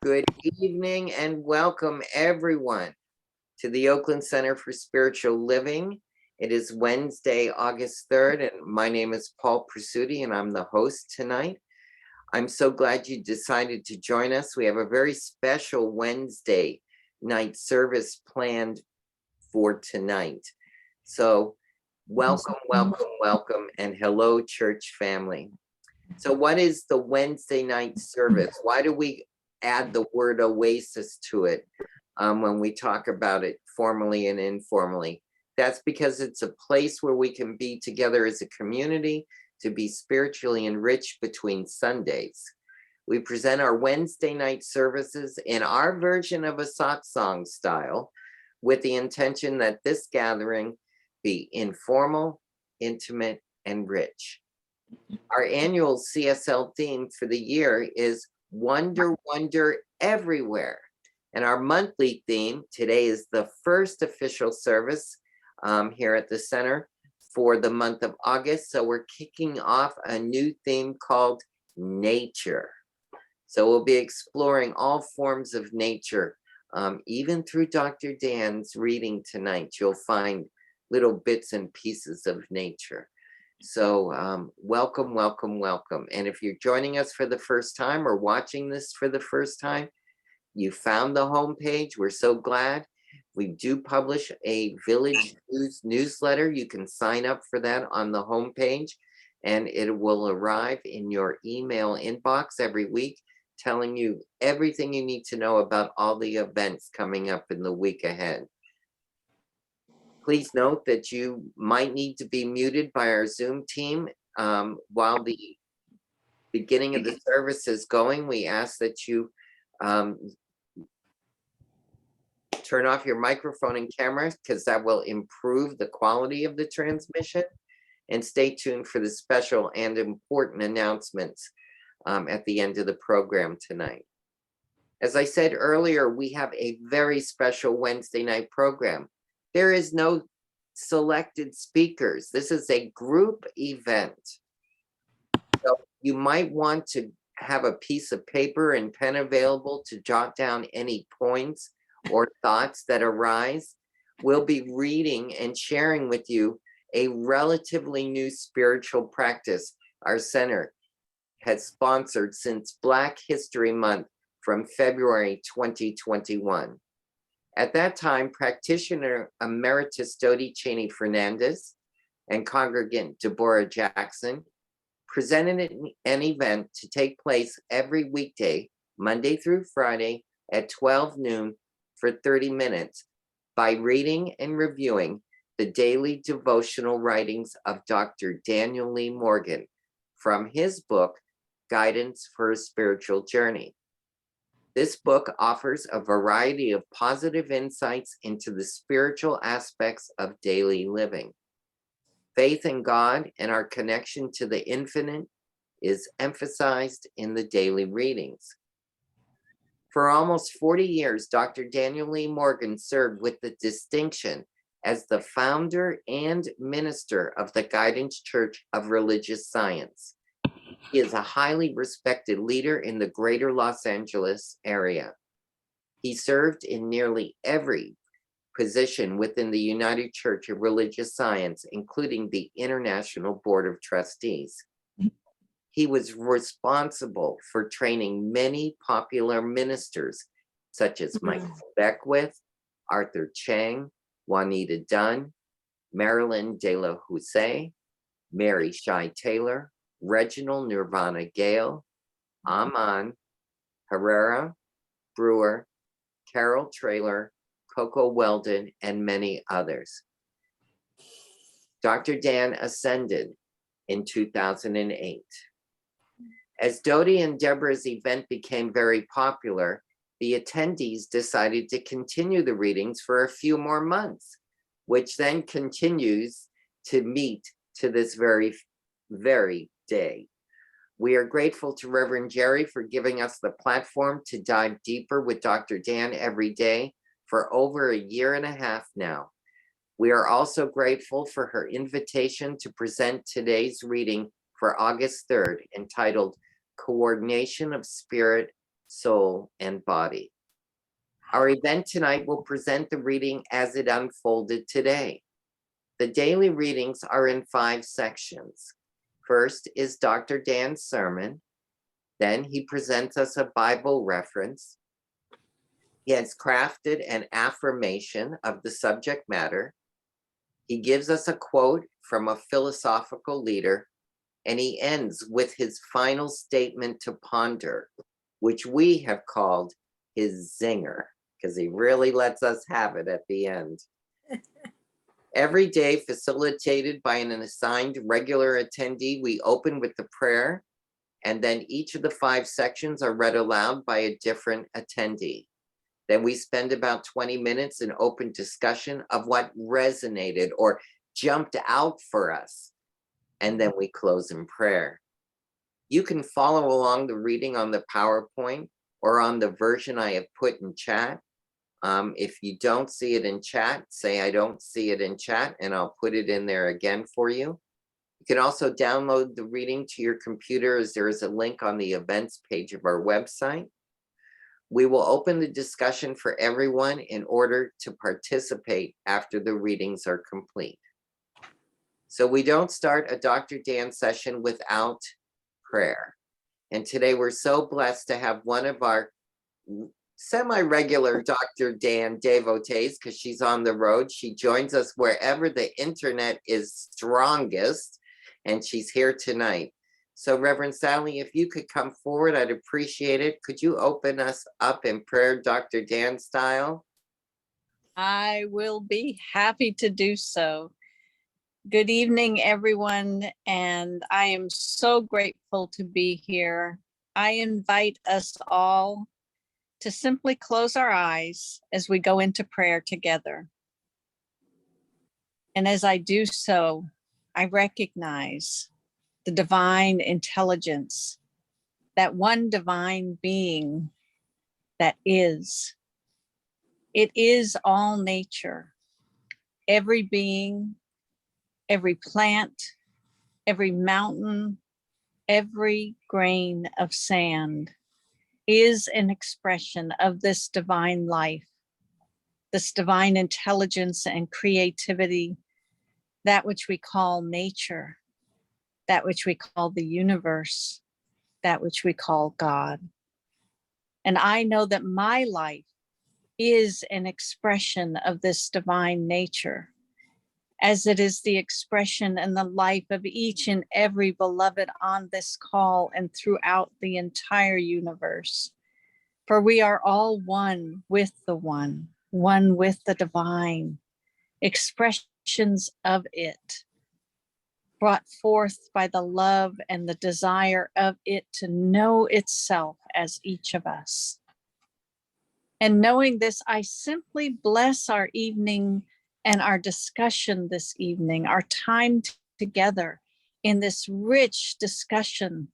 Good evening and welcome everyone to the Oakland Center for Spiritual Living. It is Wednesday, August 3rd, and my name is Paul Prasuti, and I'm the host tonight. I'm so glad you decided to join us. We have a very special Wednesday night service planned for tonight. So welcome, and hello, church family. So what is the Wednesday night service? Why do we add the word oasis to it when we talk about it formally and informally? That's because it's a place where we can be together as a community to be spiritually enriched between Sundays. We present our Wednesday night services in our version of a satsang style with the intention that this gathering be informal, intimate, and rich. Our annual CSL theme for the year is Wonder, Wonder Everywhere. And our monthly theme, today is the first official service here at the center for the month of August. So we're kicking off a new theme called Nature. So we'll be exploring all forms of nature. Even through Dr. Dan's reading tonight, you'll find little bits and pieces of nature. So welcome. And if you're joining us for the first time or watching this for the first time, you found the homepage. We're so glad. We do publish a Village News newsletter. You can sign up for that on the homepage, and it will arrive in your email inbox every week, telling you everything you need to know about all the events coming up in the week ahead. Please note that you might need to be muted by our Zoom team while the beginning of the service is going. We ask that you turn off your microphone and camera because that will improve the quality of the transmission. And stay tuned for the special and important announcements at the end of the program tonight. As I said earlier, we have a very special Wednesday night program. There is no selected speakers. This is a group event. So you might want to have a piece of paper and pen available to jot down any points or thoughts that arise. We'll be reading and sharing with you a relatively new spiritual practice our center has sponsored since Black History Month from February 2021. At that time, practitioner emeritus Dodi Cheney Fernandez and congregant Deborah Jackson presented an event to take place every weekday, Monday through Friday at 12 noon for 30 minutes by reading and reviewing the daily devotional writings of Dr. Daniel Lee Morgan from his book, Guidance for a Spiritual Journey. This book offers a variety of positive insights into the spiritual aspects of daily living. Faith in God and our connection to the infinite is emphasized in the daily readings. For almost 40 years, Dr. Daniel Lee Morgan served with the distinction as the founder and minister of the Guidance Church of Religious Science. He is a highly respected leader in the greater Los Angeles area. He served in nearly every position within the United Church of Religious Science, including the International Board of Trustees. He was responsible for training many popular ministers, such as Michael Beckwith, Arthur Chang, Juanita Dunn, Marilyn De La Houssaye, Mary Shai Taylor, Reginald Nirvana Gale, Aman Herrera, Brewer, Carol Traylor, Coco Weldon, and many others. Dr. Dan ascended in 2008. As Dodi and Deborah's event became very popular, the attendees decided to continue the readings for a few more months, which then continues to meet to this very day. We are grateful to Reverend Jerry for giving us the platform to dive deeper with Dr. Dan every day for over a year and a half now. We are also grateful for her invitation to present today's reading for August 3rd, entitled Coordination of Spirit soul, and body. Our event tonight will present the reading as it unfolded today. The daily readings are in 5 sections. First is Dr. Dan's sermon. Then he presents us a Bible reference. He has crafted an affirmation of the subject matter. He gives us a quote from a philosophical leader, and he ends with his final statement to ponder, which we have called his zinger, because he really lets us have it at the end. Every day, facilitated by an assigned regular attendee, we open with the prayer, and then each of the 5 sections are read aloud by a different attendee. Then we spend about 20 minutes in open discussion of what resonated or jumped out for us. And then we close in prayer. You can follow along the reading on the PowerPoint or on the version I have put in chat. If you don't see it in chat, say I don't see it in chat, and I'll put it in there again for you. You can also download the reading to your computer, as there is a link on the events page of our website. We will open the discussion for everyone in order to participate after the readings are complete. So we don't start a Dr. Dan session without prayer. And today we're so blessed to have one of our semi-regular Dr. Dan devotees, because she's on the road. She joins us wherever the internet is strongest, and she's here tonight. So Reverend Sally, if you could come forward, I'd appreciate it. Could you open us up in prayer, Dr. Dan style? I will be happy to do so. Good evening, everyone, and I am so grateful to be here. I invite us all to simply close our eyes as we go into prayer together. And as I do so, I recognize the divine intelligence, that one divine being that is. It is all nature. Every being, every plant, every mountain, every grain of sand is an expression of this divine life, this divine intelligence and creativity, that which we call nature, that which we call the universe, that which we call God. And I know that my life is an expression of this divine nature, as it is the expression and the life of each and every beloved on this call and throughout the entire universe. For we are all one with the one with the divine, expressions of it, brought forth by the love and the desire of it to know itself as each of us. And knowing this, I simply bless our evening and our discussion this evening, our time together in this rich discussion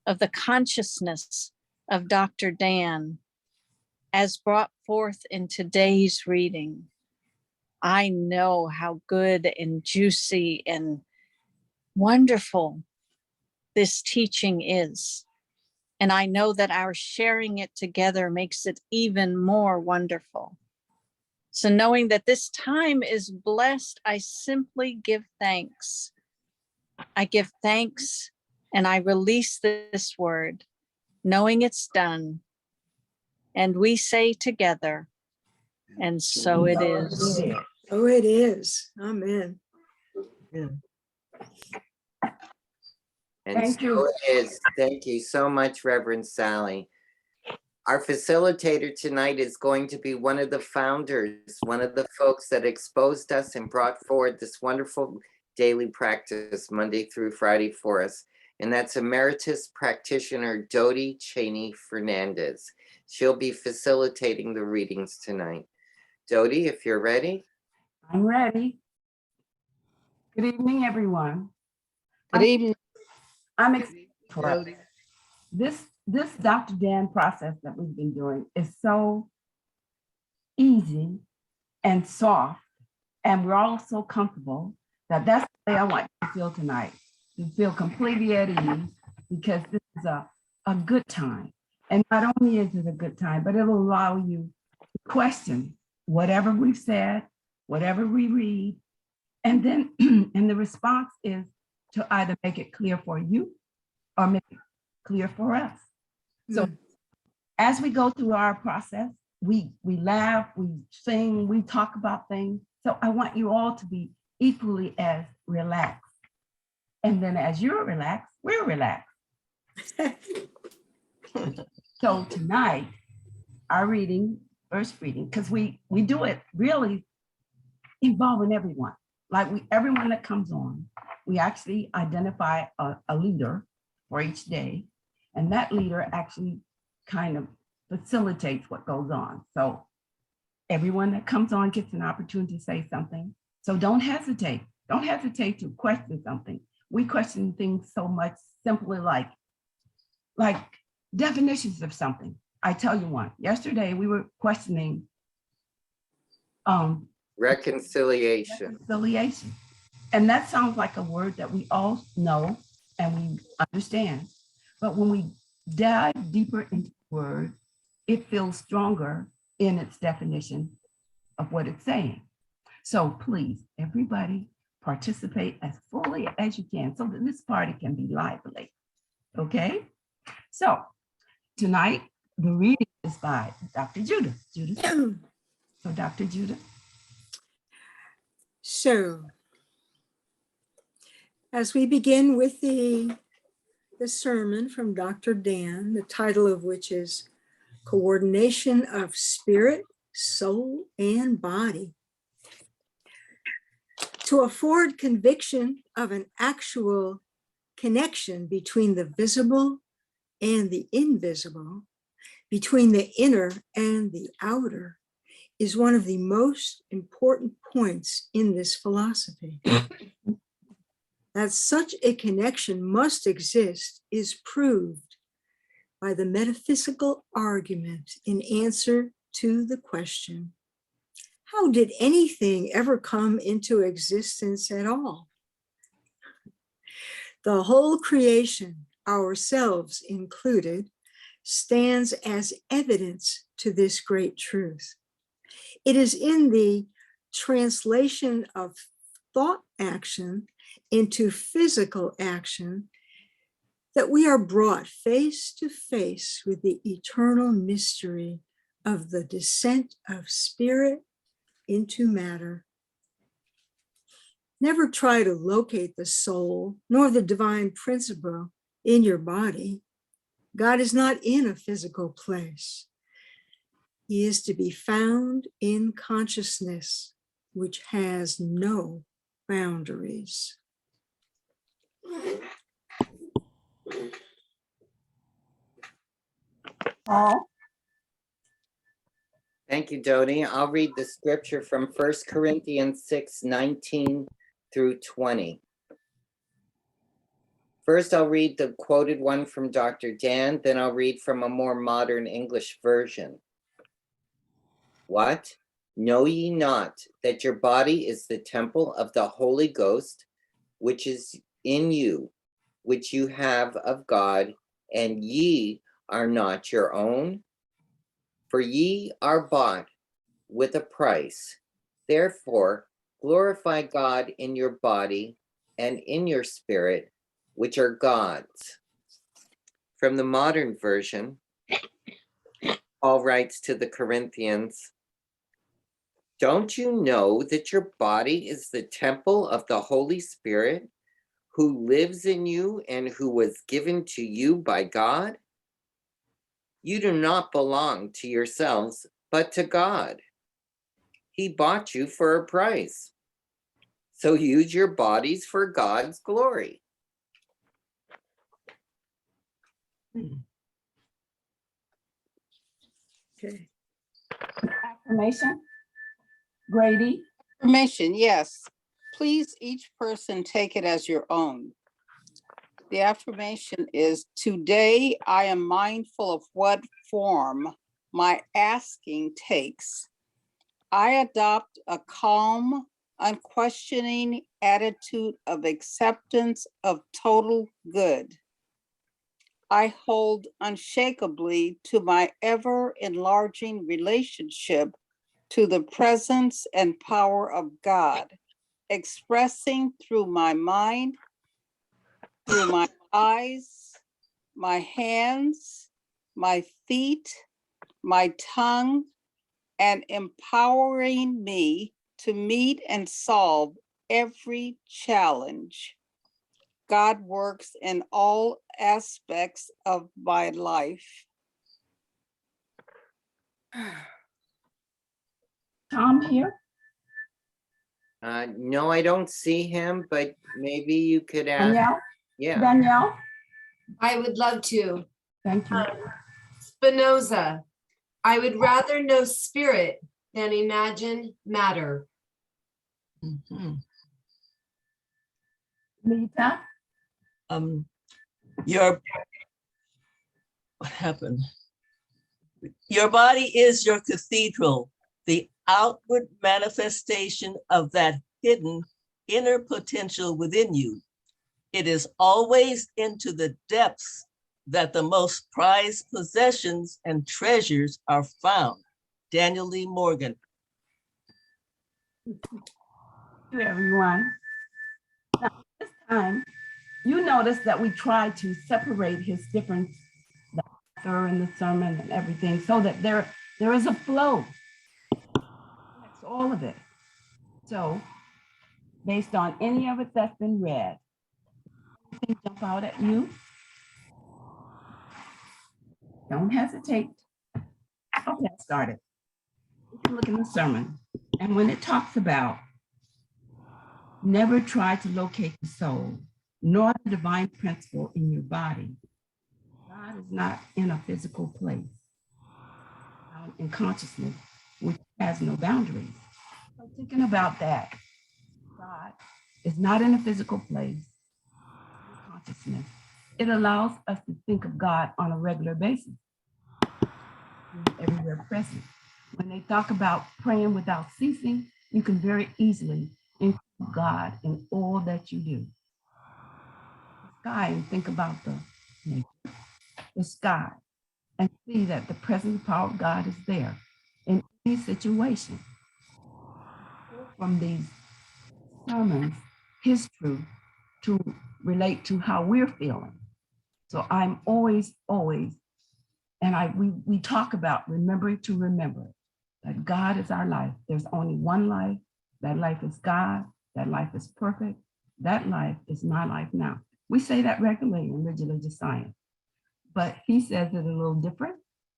of the consciousness of Dr. Dan as brought forth in today's reading. I know how good and juicy and wonderful this teaching is. And I know that our sharing it together makes it even more wonderful. So knowing that this time is blessed, I simply give thanks. I give thanks and I release this word, knowing it's done. And we say together, and so it is. Oh, it is. Amen. And Thank so you. it is. Thank you so much, Reverend Sally. Our facilitator tonight is going to be one of the founders, one of the folks that exposed us and brought forward this wonderful daily practice Monday through Friday for us. And that's Emeritus Practitioner Dodi Cheney Fernandez. She'll be facilitating the readings tonight. Dodi, if you're ready. I'm ready. Good evening, everyone. Good evening. I'm excited for this Dr. Dan process that we've been doing is so easy and soft, and we're all so comfortable that's the way I want you to feel tonight. You feel completely at ease because this is a good time. And not only is it a good time, but it'll allow you to question whatever we've said, whatever we read. And then, and the response is to either make it clear for you or make it clear for us. So as we go through our process, we laugh, we sing, we talk about things. So I want you all to be equally as relaxed. And then as you're relaxed, we're relaxed. So tonight, our reading, first reading, because we do it really involving everyone. Like everyone that comes on, we actually identify a leader for each day. And that leader actually kind of facilitates what goes on. So everyone that comes on gets an opportunity to say something. So don't hesitate. Don't hesitate to question something. We question things so much simply like definitions of something. I tell you one. Yesterday we were questioning Reconciliation. reconciliation. And that sounds like a word that we all know and we understand. But when we dive deeper into the word, it feels stronger in its definition of what it's saying. So please, everybody, participate as fully as you can so that this party can be lively. Okay? So tonight, the reading is by Dr. Judith. So Dr. Judith. So, as we begin with the sermon from Dr. Dan, the title of which is Coordination of Spirit, Soul, and Body. To afford conviction of an actual connection between the visible and the invisible, between the inner and the outer, is one of the most important points in this philosophy. That such a connection must exist is proved by the metaphysical argument in answer to the question, how did anything ever come into existence at all? The whole creation, ourselves included, stands as evidence to this great truth. It is in the translation of thought action into physical action that we are brought face to face with the eternal mystery of the descent of spirit into matter. Never try to locate the soul nor the divine principle in your body. God is not in a physical place. He is to be found in consciousness, which has no boundaries. Paul. Thank you, Dodie. I'll read the scripture from 1 Corinthians 6:19 through 20. First, I'll read the quoted one from Dr. Dan, then I'll read from a more modern English version. What? Know ye not that your body is the temple of the Holy Ghost, which is in you, which you have of God, and ye are not your own? For ye are bought with a price. Therefore, glorify God in your body and in your spirit, which are God's. From the modern version, Paul writes to the Corinthians, don't you know that your body is the temple of the Holy Spirit, who lives in you and who was given to you by God? You do not belong to yourselves, but to God. He bought you for a price. So use your bodies for God's glory. Okay. Affirmation. Grady. Affirmation, yes. Please, each person take it as your own. The affirmation is, today I am mindful of what form my asking takes. I adopt a calm, unquestioning attitude of acceptance of total good. I hold unshakably to my ever enlarging relationship to the presence and power of God, expressing through my mind, through my eyes, my hands, my feet, my tongue, and empowering me to meet and solve every challenge. God works in all aspects of my life. Tom here? No, I don't see him, but maybe you could ask. Danielle? Yeah, Danielle? I would love to. Thank you. Spinoza, I would rather know spirit than imagine matter. Mhm. Lita? Your, what happened? Your body is your cathedral, the outward manifestation of that hidden inner potential within you. It is always into the depths that the most prized possessions and treasures are found. Daniel Lee Morgan. Thank you, everyone. Now, this time, you notice that we try to separate his different, the author and the sermon and everything, so that there is a flow. That's all of it. So, based on any of it that's been read, anything jump out at you? Don't hesitate. Okay, I started. We can look in the sermon, and when it talks about never try to locate the soul, nor the divine principle in your body. God is not in a physical place, out in consciousness, which has no boundaries. So thinking about that, God is not in a physical place, in consciousness. It allows us to think of God on a regular basis, everywhere present. When they talk about praying without ceasing, you can very easily include God in all that you do. Sky and think about the sky, and see that the present power of God is there in any situation. From these sermons, his truth to relate to how we're feeling. So I'm always, and we talk about remembering to remember that God is our life. There's only one life. That life is God. That life is perfect. That life is my life now. We say that regularly in religious science, but he says it a little different.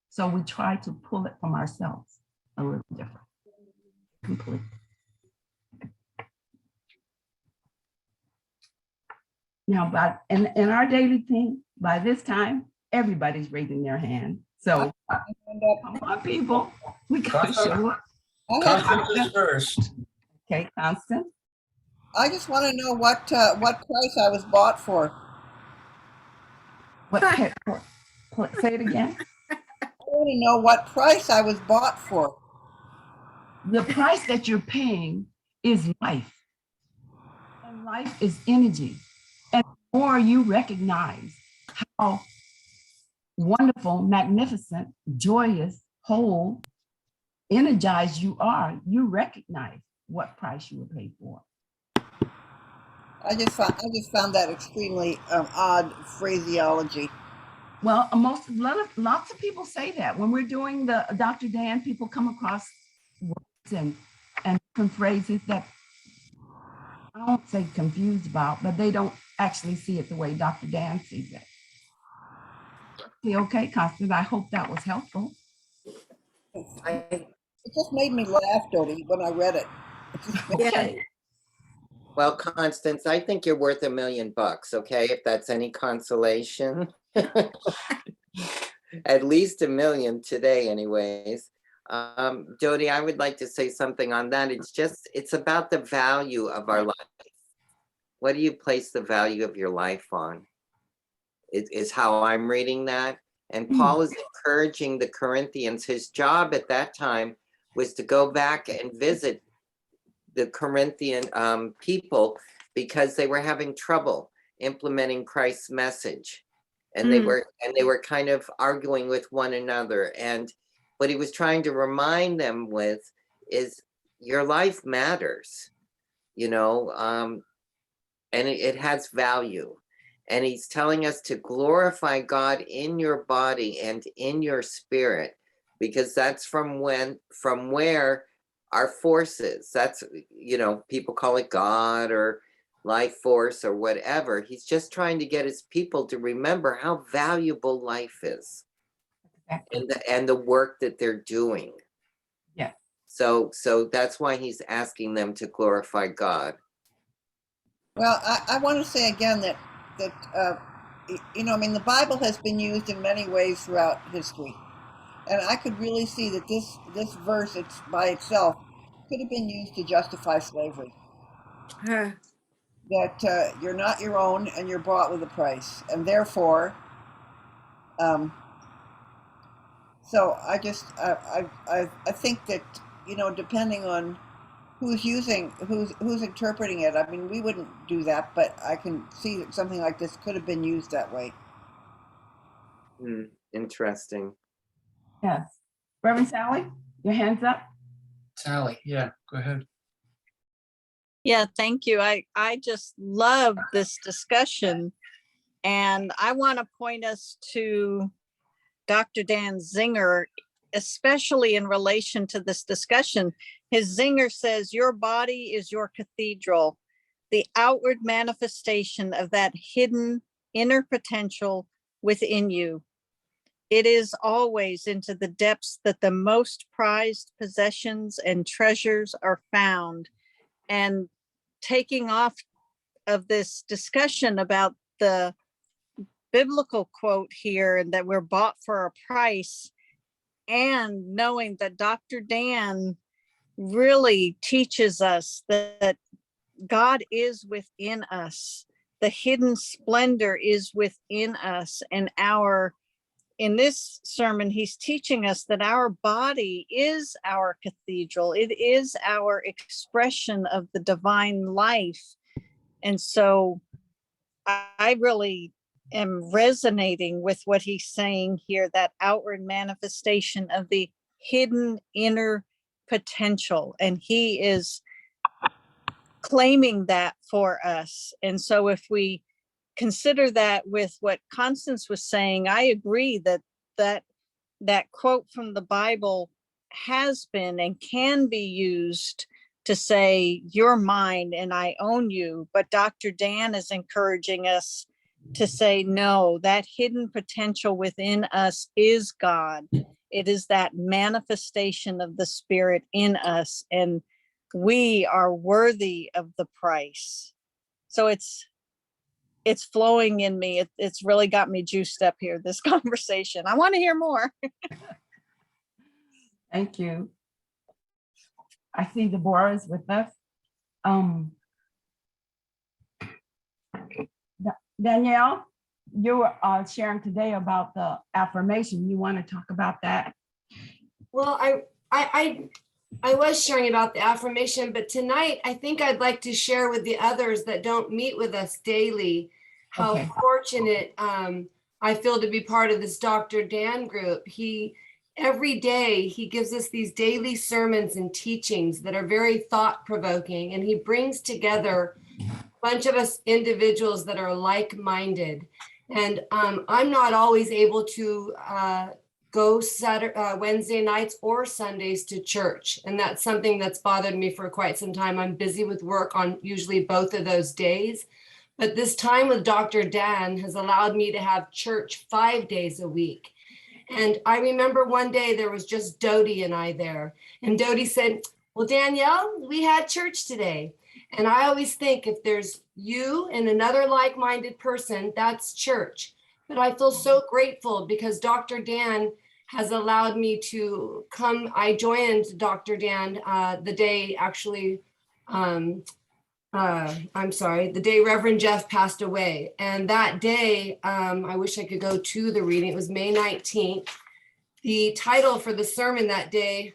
So we try to pull it from ourselves a little different. Complete. Now, in our daily thing, by this time, everybody's raising their hand. So come on, people. We gotta show up. Constance is first. Okay, Constance. I just want to know what price I was bought for. Say it again. I want to know what price I was bought for. The price that you're paying is life. And life is energy. And the more you recognize how wonderful, magnificent, joyous, whole, energized you are, you recognize what price you were paid for. I just found that extremely odd phraseology. Well, lots of people say that when we're doing the Dr. Dan, people come across words and different phrases that I won't say confused about, but they don't actually see it the way Dr. Dan sees it. Okay, Constance, I hope that was helpful. It just made me laugh, Dodie, when I read it. Okay. well, Constance, I think you're worth $1 million, okay, if that's any consolation. At least $1 million today anyways. Dodie, I would like to say something on that. It's about the value of our life. What do you place the value of your life on? Is how I'm reading that. And Paul is encouraging the Corinthians. His job at that time was to go back and visit the Corinthian people because they were having trouble implementing Christ's message. And they were kind of arguing with one another. And what he was trying to remind them with is your life matters, you know, and it has value. And he's telling us to glorify God in your body and in your spirit, because that's from where our force is. That's, you know, people call it God or life force or whatever. He's just trying to get his people to remember how valuable life is and the work that they're doing. Yeah. So that's why he's asking them to glorify God. Well, I want to say again that you know, I mean, the Bible has been used in many ways throughout history, and I could really see that this verse, it's by itself, could have been used to justify slavery. Huh. That you're not your own and you're bought with a price, and therefore, so I just I think that, you know, depending on who's interpreting it, I mean, we wouldn't do that, but I can see that something like this could have been used that way. Interesting. Yes. Reverend Sally, your hand's up. Sally, yeah, go ahead. Yeah, thank you. I just love this discussion. And I want to point us to Dr. Dan Zinger, especially in relation to this discussion. His Zinger says, your body is your cathedral, the outward manifestation of that hidden inner potential within you. It is always into the depths that the most prized possessions and treasures are found. And taking off of this discussion about the biblical quote here, and that we're bought for a price, and knowing that Dr. Dan really teaches us that God is within us. The hidden splendor is within us, and in this sermon, he's teaching us that our body is our cathedral. It is our expression of the divine life. And so I really am resonating with what he's saying here, that outward manifestation of the hidden inner potential. And he is claiming that for us. And so if we consider that with what Constance was saying, I agree that quote from the Bible has been and can be used to say, you're mine and I own you. But Dr. Dan is encouraging us to say, no, that hidden potential within us is God. It is that manifestation of the Spirit in us, and we are worthy of the price. So it's flowing in me. It's really got me juiced up here, this conversation. I want to hear more. Thank you. I see Deborah is with us. Danielle, you were sharing today about the affirmation. You want to talk about that? Well, I was sharing about the affirmation, but tonight I think I'd like to share with the others that don't meet with us daily how fortunate I feel to be part of this Dr. Dan group. Every day he gives us these daily sermons and teachings that are very thought-provoking, and he brings together a bunch of us individuals that are like-minded. And I'm not always able to go Wednesday nights or Sundays to church. And that's something that's bothered me for quite some time. I'm busy with work on usually both of those days. But this time with Dr. Dan has allowed me to have church 5 days a week. And I remember one day there was just Dodie and I there. And Dodie said, well, Danielle, we had church today. And I always think if there's you and another like-minded person, that's church. But I feel so grateful because Dr. Dan has allowed me to come. I joined Dr. Dan the day actually, the day Reverend Jeff passed away. And that day, I wish I could go to the reading. It was May 19th. The title for the sermon that day,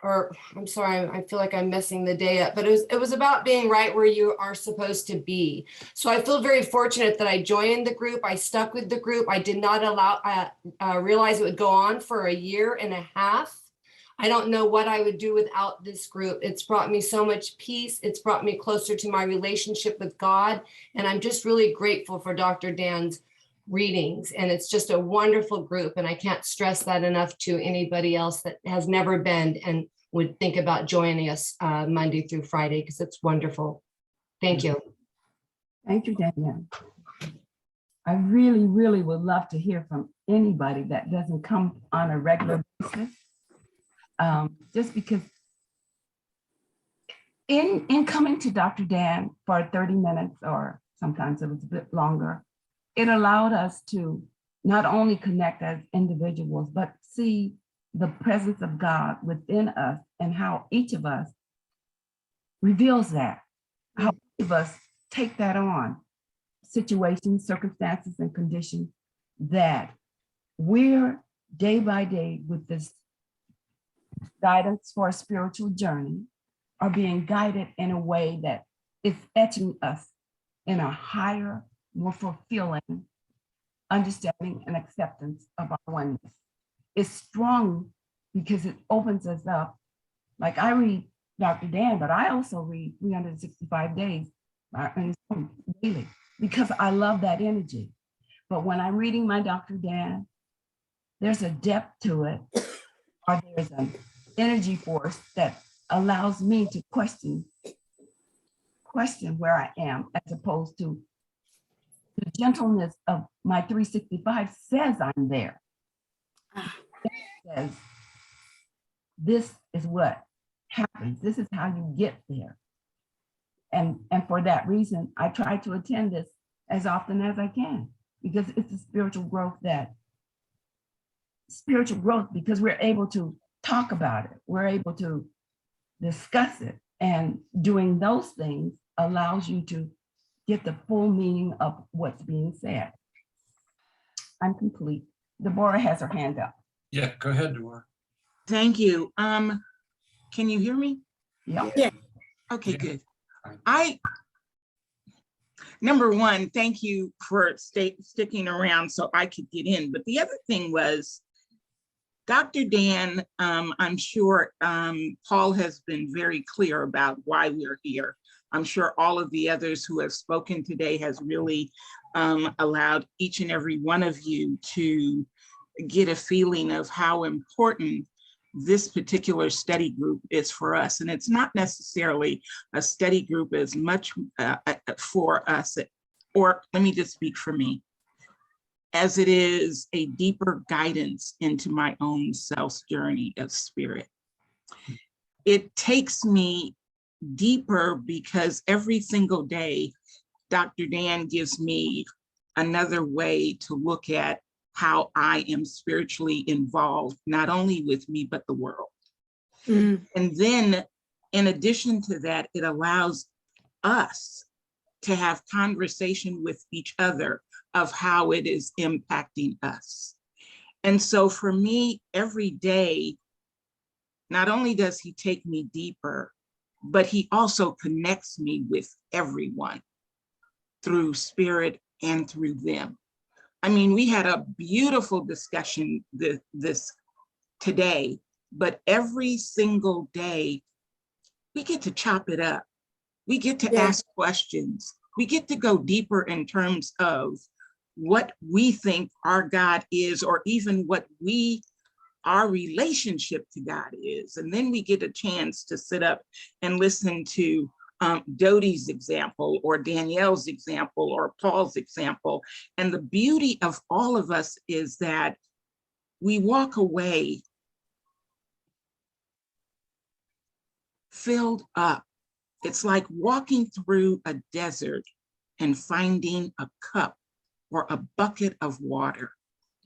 or I'm sorry, I feel like I'm messing the day up, but it was about being right where you are supposed to be. So I feel very fortunate that I joined the group. I stuck with the group. I did not realize it would go on for 1.5 years. I don't know what I would do without this group. It's brought me so much peace. It's brought me closer to my relationship with God. And I'm just really grateful for Dr. Dan's readings. And it's just a wonderful group. And I can't stress that enough to anybody else that has never been and would think about joining us Monday through Friday, because it's wonderful. Thank you. Thank you, Danielle. I really, really would love to hear from anybody that doesn't come on a regular basis. Just because in coming to Dr. Dan for 30 minutes, or sometimes it was a bit longer, it allowed us to not only connect as individuals, but see the presence of God within us and how each of us reveals that, how each of us take that on, situations, circumstances, and conditions that we're day by day with this guidance for a spiritual journey are being guided in a way that is etching us in a higher, more fulfilling understanding and acceptance of our oneness. It's strong because it opens us up. Like I read Dr. Dan, but I also read 365 days daily because I love that energy. But when I'm reading my Dr. Dan, there's a depth to it, or there's an energy force that allows me to question where I am, as opposed to the gentleness of my 365 says I'm there. It says, this is what happens. This is how you get there. And for that reason, I try to attend this as often as I can, because it's a spiritual growth because we're able to talk about it. We're able to discuss it. And doing those things allows you to get the full meaning of what's being said. I'm complete. Deborah has her hand up. Yeah, go ahead, Deborah. Thank you. Can you hear me? Yeah. Yeah. Okay, Yeah. good. Number one, thank you for sticking around so I could get in. But the other thing was, Dr. Dan, I'm sure Paul has been very clear about why we're here. I'm sure all of the others who have spoken today has really allowed each and every one of you to get a feeling of how important this particular study group is for us. And it's not necessarily a study group as much for us, or let me just speak for me, as it is a deeper guidance into my own self's journey of spirit. It takes me deeper because every single day, Dr. Dan gives me another way to look at how I am spiritually involved, not only with me, but the world. And then in addition to that, it allows us to have conversation with each other of how it is impacting us. And so for me, every day, not only does he take me deeper, but he also connects me with everyone through spirit and through them. I mean, we had a beautiful discussion this today, but every single day, we get to chop it up. We get to ask questions. We get to go deeper in terms of what we think our God is, or even what our relationship to God is. And then we get a chance to sit up and listen to Dodi's example, or Danielle's example, or Paul's example. And the beauty of all of us is that we walk away filled up. It's like walking through a desert and finding a cup or a bucket of water,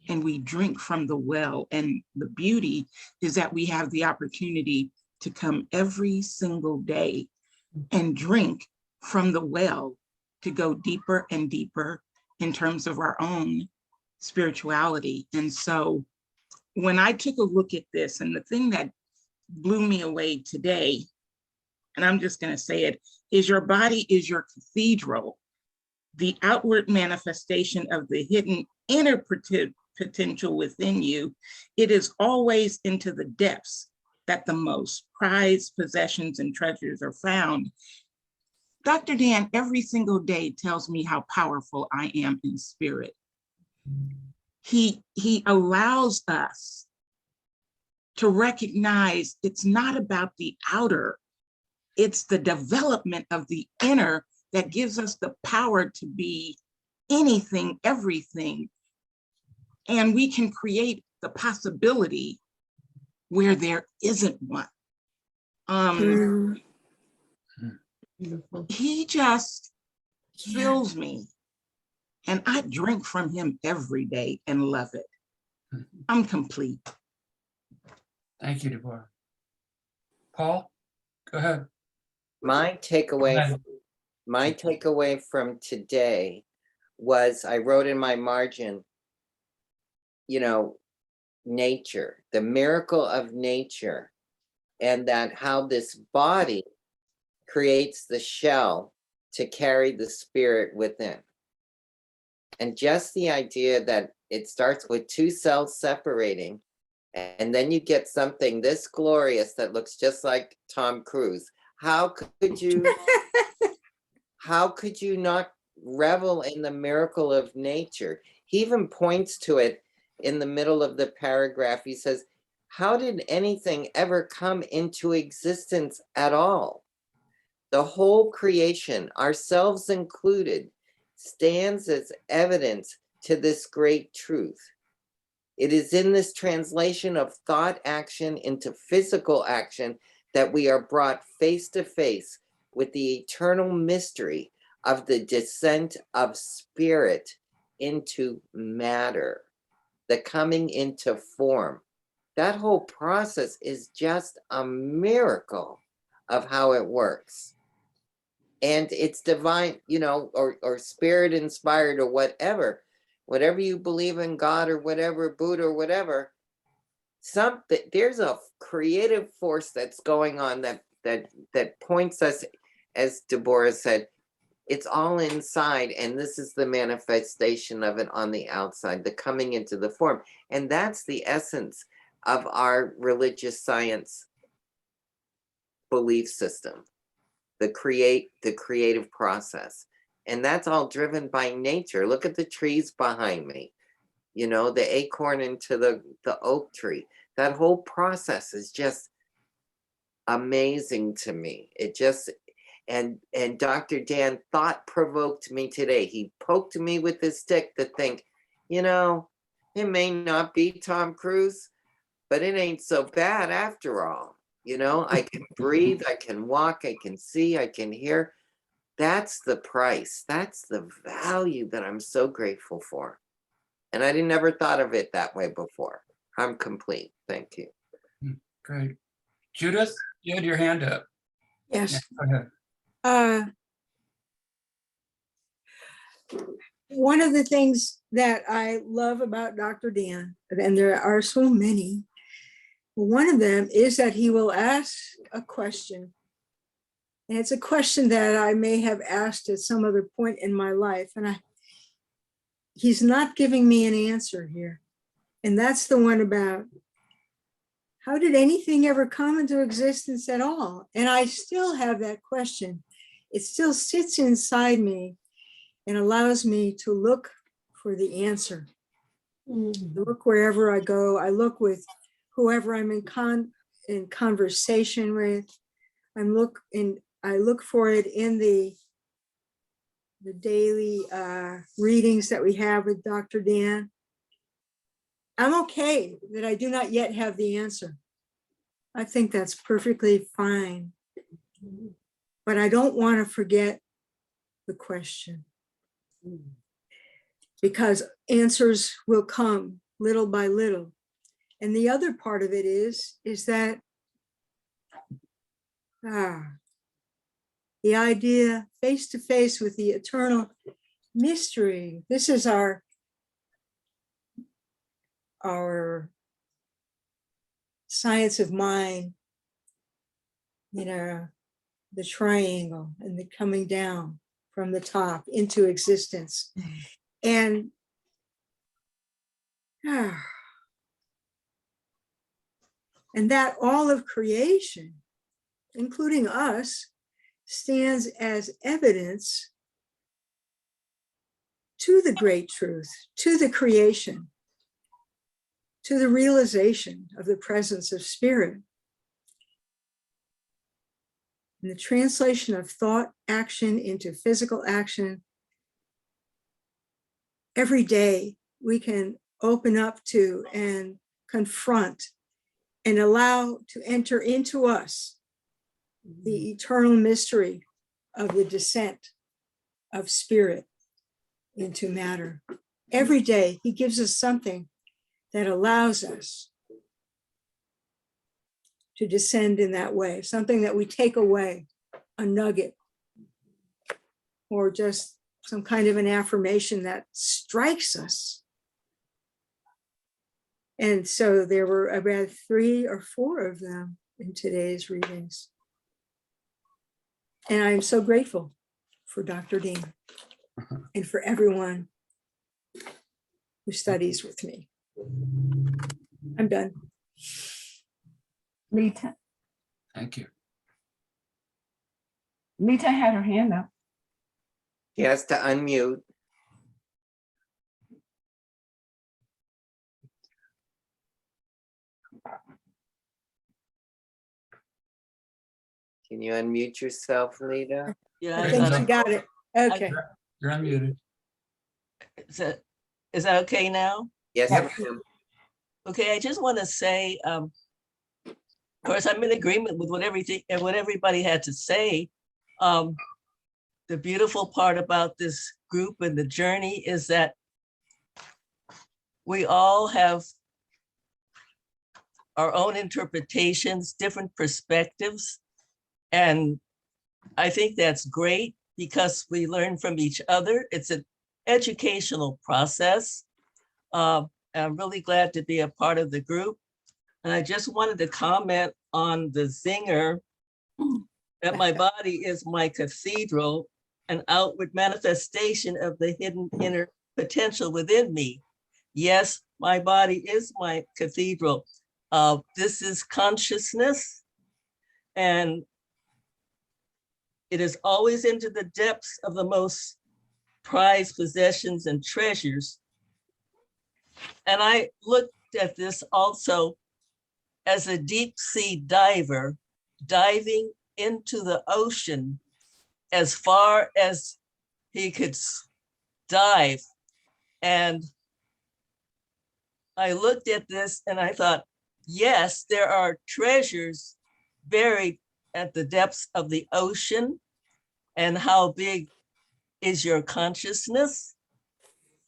and we drink from the well. And the beauty is that we have the opportunity to come every single day and drink from the well to go deeper and deeper in terms of our own spirituality. And so when I took a look at this, and the thing that blew me away today, and I'm just going to say it, is your body is your cathedral, the outward manifestation of the hidden inner potential within you. It is always into the depths that the most prized possessions and treasures are found. Dr. Dan every single day tells me how powerful I am in spirit. He allows us to recognize it's not about the outer, it's the development of the inner that gives us the power to be anything, everything. And we can create the possibility where there isn't one. He just fills me, and I drink from him every day and love it. I'm complete. Thank you, Deborah. Paul, go ahead. My Go ahead. takeaway from today was, I wrote in my margin, you know, nature, the miracle of nature, and that how this body creates the shell to carry the spirit within. And just the idea that it starts with two cells separating, and then you get something this glorious that looks just like Tom Cruise. How could you not revel in the miracle of nature? He even points to it in the middle of the paragraph. He says, how did anything ever come into existence at all? The whole creation, ourselves included, stands as evidence to this great truth. It is in this translation of thought action into physical action that we are brought face to face with the eternal mystery of the descent of spirit into matter, the coming into form. That whole process is just a miracle of how it works. And it's divine, you know, or spirit inspired, or whatever you believe in, God or whatever, Buddha or whatever, something, there's a creative force that's going on that points us, as Deborah said, it's all inside, and this is the manifestation of it on the outside, the coming into the form. And that's the essence of our religious science belief system, the creative process. And that's all driven by nature. Look at the trees behind me, you know, the acorn into the oak tree. That whole process is just amazing to me. It just, and Dr. Dan thought provoked me today. He poked me with his stick to think, you know, it may not be Tom Cruise, but it ain't so bad after all. You know, I can breathe, I can walk, I can see, I can hear. That's the price. That's the value that I'm so grateful for. And I never thought of it that way before. I'm complete. Thank you. Great. Judith, you had your hand up. Yes. Yeah, go ahead. One of the things that I love about Dr. Dan, and there are so many, one of them is that he will ask a question. And it's a question that I may have asked at some other point in my life. And he's not giving me an answer here. And that's the one about, how did anything ever come into existence at all? And I still have that question. It still sits inside me and allows me to look for the answer. Look wherever I go. I look with whoever I'm in conversation with. I look for it in the daily readings that we have with Dr. Dan. I'm okay that I do not yet have the answer. I think that's perfectly fine. But I don't want to forget the question, because answers will come little by little. And the other part of it is that the idea face to face with the eternal mystery. This is our science of mind the triangle and the coming down from the top into existence. And and that all of creation, including us, stands as evidence to the great truth, to the creation, to the realization of the presence of spirit. And the translation of thought action into physical action. Every day we can open up to and confront and allow to enter into us the eternal mystery of the descent of spirit into matter. Every day he gives us something that allows us to descend in that way, something that we take away, a nugget, or just some kind of an affirmation that strikes us. And so there were about 3 or 4 of them in today's readings. And I'm so grateful for Dr. Dean and for everyone who studies with me. I'm done. Lita. Thank you. Lita had her hand up. She has to unmute. Can you unmute yourself, Lita? Yeah, I I think thought she got it. Okay. You're unmuted. is that okay now? Yes, Yes. ma'am. Okay, I just want to say, of course, I'm in agreement with what everybody had to say. The beautiful part about this group and the journey is that we all have our own interpretations, different perspectives. And I think that's great because we learn from each other. It's an educational process. I'm really glad to be a part of the group. And I just wanted to comment on the zinger that my body is my cathedral, an outward manifestation of the hidden inner potential within me. Yes, my body is my cathedral. This is consciousness, and it is always into the depths of the most prized possessions and treasures. And I looked at this also as a deep sea diver diving into the ocean as far as he could dive. And I looked at this and I thought, yes, there are treasures buried at the depths of the ocean. And how big is your consciousness?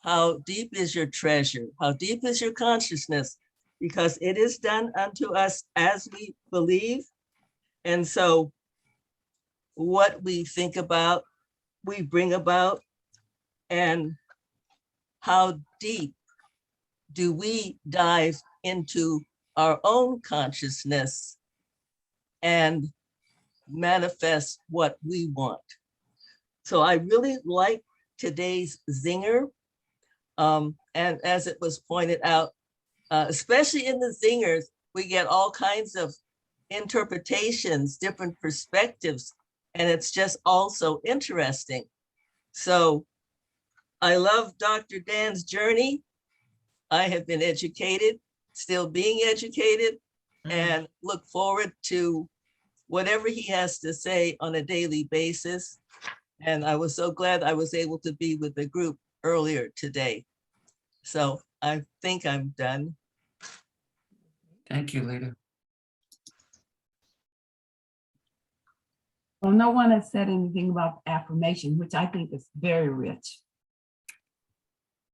How deep is your treasure? How deep is your consciousness? Because it is done unto us as we believe. And so what we think about, we bring about, and how deep do we dive into our own consciousness and manifest what we want. So I really like today's zinger. And as it was pointed out, especially in the zingers, we get all kinds of interpretations, different perspectives, and it's just also interesting. So I love Dr. Dan's journey. I have been educated, still being educated, and look forward to whatever he has to say on a daily basis. And I was so glad I was able to be with the group earlier today. So I think I'm done. Thank you, Lita. Well, no one has said anything about affirmation, which I think is very rich.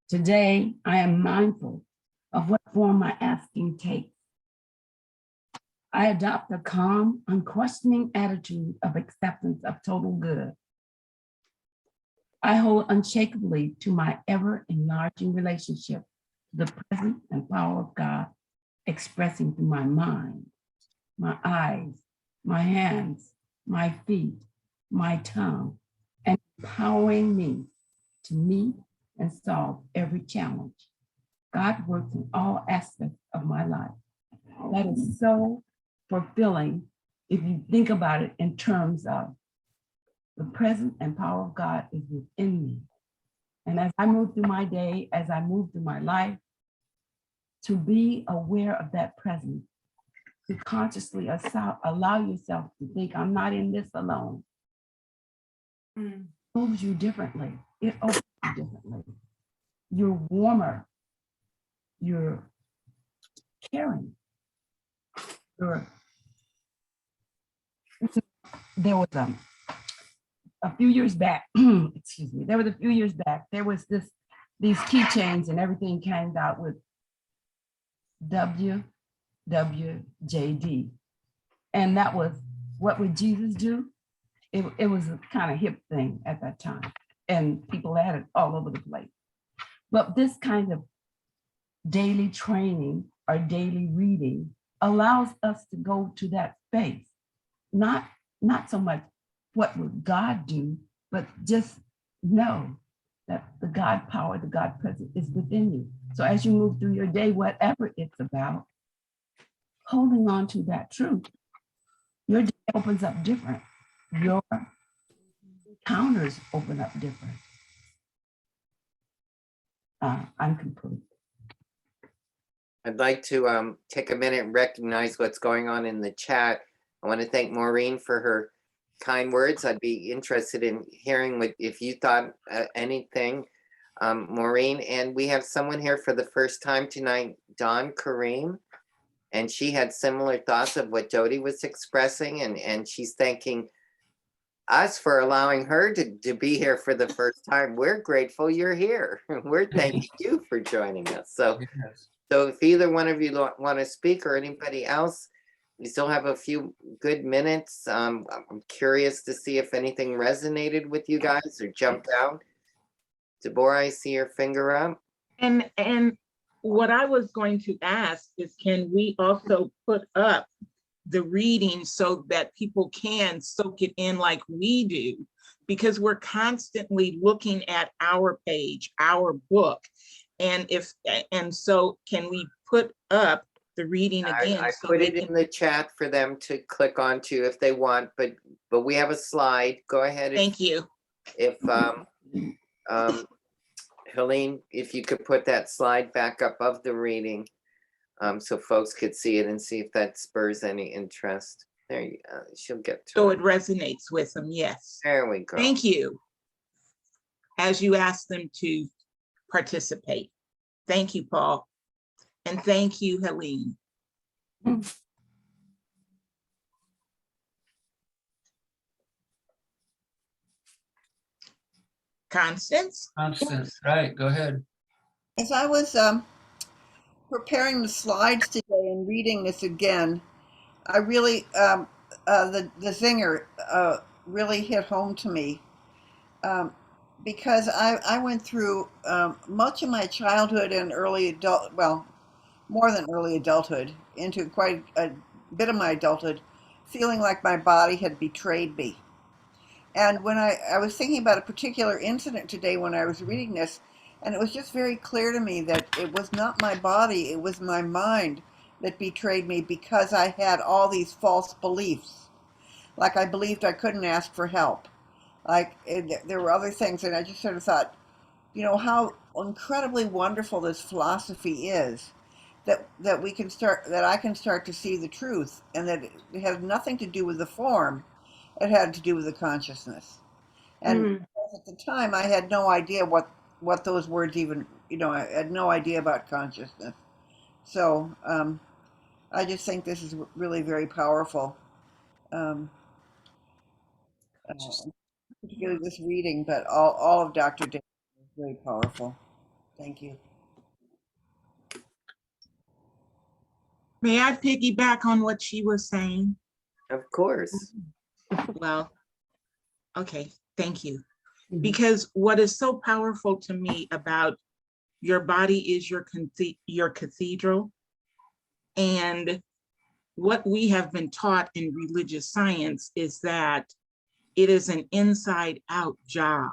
Today, I am mindful of what form my asking takes. I adopt a calm, unquestioning attitude of acceptance of total good. I hold unshakably to my ever-enlarging relationship to the presence and power of God, expressing through my mind, my eyes, my hands, my feet, my tongue, and empowering me to meet and solve every challenge. God works in all aspects of my life. That is so fulfilling if you think about it in terms of the presence and power of God is within me. And as I move through my day, as I move through my life, to be aware of that presence, to consciously allow yourself to think, I'm not in this alone, moves you differently. It opens you differently. You're warmer. You're caring. There was a few years back, excuse me, there was these keychains and everything came out with WWJD. And that was, what would Jesus do? It was a kind of hip thing at that time. And people had it all over the place. But this kind of daily training or daily reading allows us to go to that space. Not so much what would God do, but just know that the God power, the God presence is within you. So as you move through your day, whatever it's about, holding on to that truth, your day opens up different. Your encounters open up different. I'm complete. I'd like to take a minute and recognize what's going on in the chat. I want to thank Maureen for her kind words. I'd be interested in hearing what, if you thought anything, Maureen. And we have someone here for the first time tonight, Dawn Kareem, and she had similar thoughts of what Jody was expressing, and she's thanking us for allowing her to be here for the first time. We're grateful you're here. We're thanking you for joining us. So, so if either one of you want to speak or anybody else, we still have a few good minutes. I'm curious to see if anything resonated with you guys or jumped out. Deborah, I see your finger up. And what I was going to ask is, can we also put up the reading so that people can soak it in like we do? Because we're constantly looking at our page, our book. And so can we put up the reading again? I so put they it can- in the chat for them to click onto if they want, but we have a slide. Go ahead. Thank you. If Helene, if you could put that slide back up of the reading, so folks could see it and see if that spurs any interest. There you go. She'll get to So it. it resonates with them, yes. There we go. Thank you. As you ask them to participate. Thank you, Paul. And thank you, Helene. Constance? Constance, right, go ahead. As I was preparing the slides today and reading this again, I really, the zinger really hit home to me, because I went through much of my childhood and early adult, well, more than early adulthood, into quite a bit of my adulthood, feeling like my body had betrayed me. And when I was thinking about a particular incident today when I was reading this, and it was just very clear to me that it was not my body, it was my mind that betrayed me, because I had all these false beliefs. Like I believed I couldn't ask for help. Like there were other things, and I just sort of thought, you know, how incredibly wonderful this philosophy is, that we can start, that I can start to see the truth, and that it has nothing to do with the form. It had to do with the consciousness. And at the time, I had no idea what those words even, you know, I had no idea about consciousness. So I just think this is really very powerful. Particularly this reading, but all of Dr. Dan is very powerful. Thank you. May I piggyback on what she was saying? Of course. Well, okay, thank you. Because what is so powerful to me about your body is your cathedral, and what we have been taught in religious science is that it is an inside out job.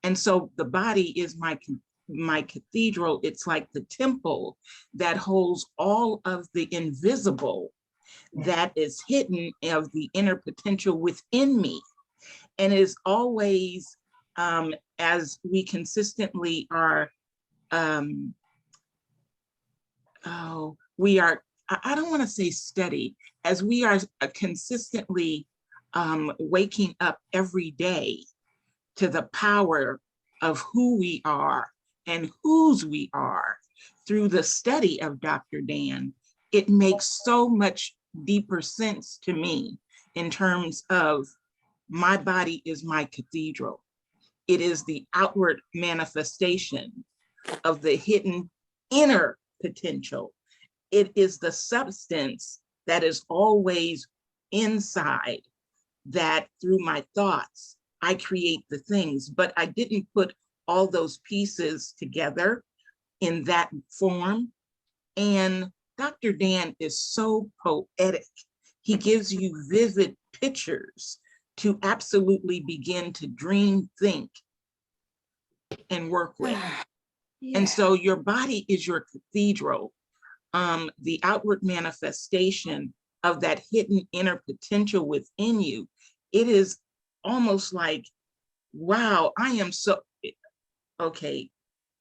And so the body is my cathedral. It's like the temple that holds all of the invisible that is hidden of the inner potential within me. And is always, as we consistently are, we are, I don't want to say steady, as we are consistently waking up every day to the power of who we are and whose we are through the study of Dr. Dan, it makes so much deeper sense to me in terms of my body is my cathedral. It is the outward manifestation of the hidden inner potential. It is the substance that is always inside, that through my thoughts, I create the things, but I didn't put all those pieces together in that form. And Dr. Dan is so poetic. He gives you vivid pictures to absolutely begin to dream, think, and work with. And so your body is your cathedral, the outward manifestation of that hidden inner potential within you. It is almost like, wow, I am so, okay,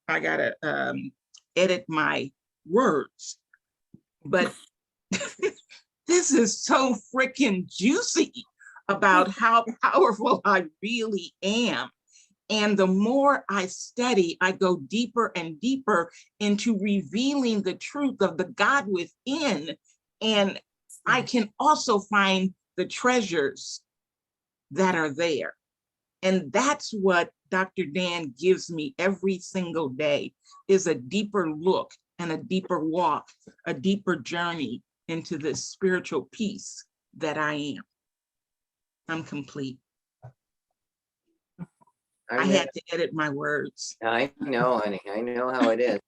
I gotta edit my words, but this is so freaking juicy about how powerful I really am. And the more I study, I go deeper and deeper into revealing the truth of the God within. And I can also find the treasures that are there. And that's what Dr. Dan gives me every single day, is a deeper look and a deeper walk, a deeper journey into this spiritual peace that I am. I'm complete. I had to edit my words. I know, honey. I know how it is.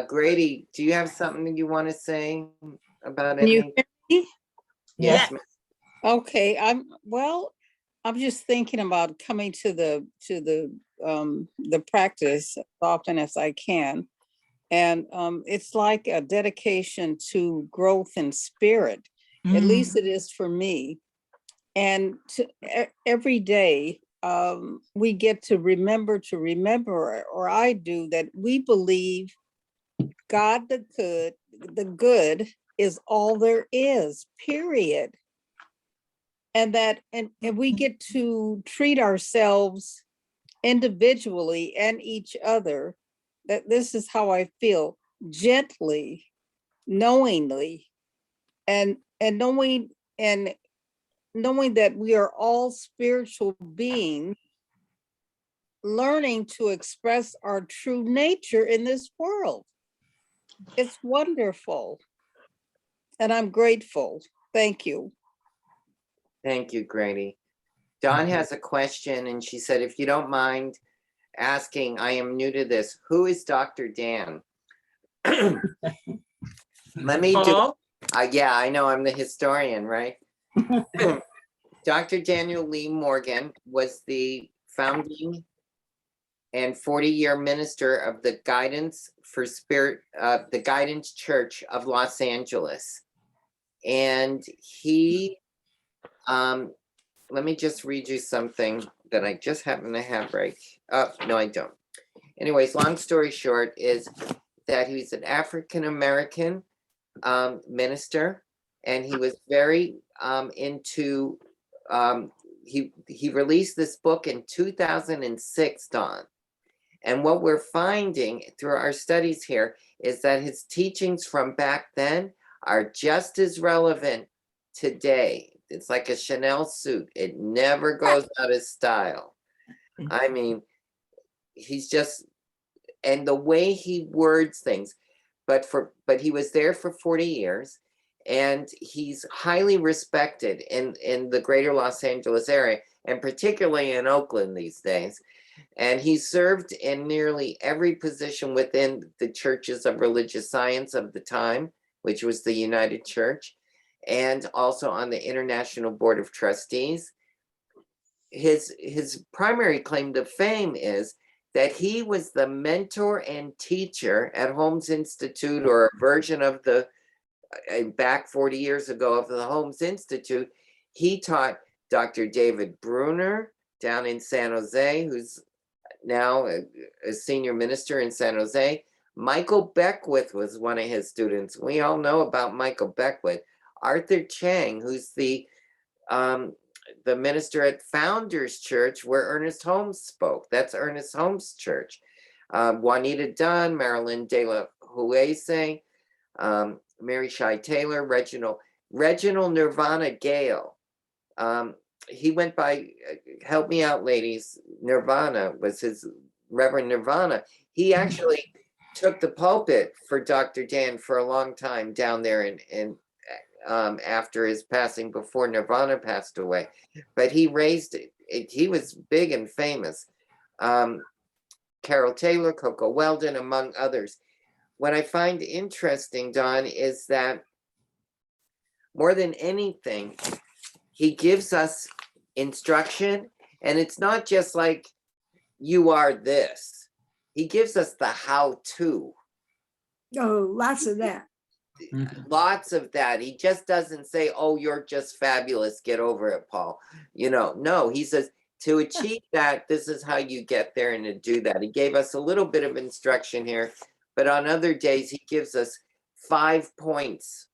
Grady, do you have something that you want to say about Can you anything? hear me? Yes, ma'am. Okay, I'm just thinking about coming to the practice as often as I can. And it's like a dedication to growth in spirit. At least it is for me. And every day we get to remember, or I do, that we believe God the good is all there is, period. And that, and we get to treat ourselves individually and each other, that this is how I feel, gently, knowingly, and knowing that we are all spiritual beings learning to express our true nature in this world. It's wonderful. And I'm grateful. Thank you. Thank you, Grady. Dawn has a question, and she said, if you don't mind asking, I am new to this. Who is Dr. Dan? Let me do. Yeah, I know, I'm the historian, right? Dr. Daniel Lee Morgan was the founding and 40-year minister of the Guidance for Spirit, the Guidance Church of Los Angeles. And he, let me just read you something that I just happen to have right. Oh, no, I don't. Anyways, long story short is that he's an African-American minister, and he was very into, he released this book in 2006, Dawn. And what we're finding through our studies here is that his teachings from back then are just as relevant today. It's like a Chanel suit. It never goes out of style. I mean, he's just, and the way he words things, but he was there for 40 years, and he's highly respected in the greater Los Angeles area, and particularly in Oakland these days. And he served in nearly every position within the churches of religious science of the time, which was the United Church. and also on the International Board of Trustees. His primary claim to fame is that he was the mentor and teacher at Holmes Institute, or a version of the back 40 years ago of the Holmes Institute. He taught Dr. David Bruner down in San Jose, who's now a senior minister in San Jose. Michael Beckwith was one of his students. We all know about Michael Beckwith. Arthur Chang, who's the minister at Founders Church where Ernest Holmes spoke. That's Ernest Holmes' church. Juanita Dunn, Marilyn De La Huese, Mary Shai Taylor, Reginald Nirvana Gale. He went by, help me out, ladies. Nirvana was his Reverend Nirvana. He actually took the pulpit for Dr. Dan for a long time down there in after his passing, before Nirvana passed away. But he raised it. He was big and famous. Carol Taylor, Coco Weldon, among others. What I find interesting, Don, is that more than anything, he gives us instruction, and it's not just like, you are this. He gives us the how-to. Oh, lots of that. Lots of that. He just doesn't say, oh, you're just fabulous, get over it, Paul. You know, no, he says, to achieve that, this is how you get there and to do that. He gave us a little bit of instruction here, but on other days, he gives us 5 points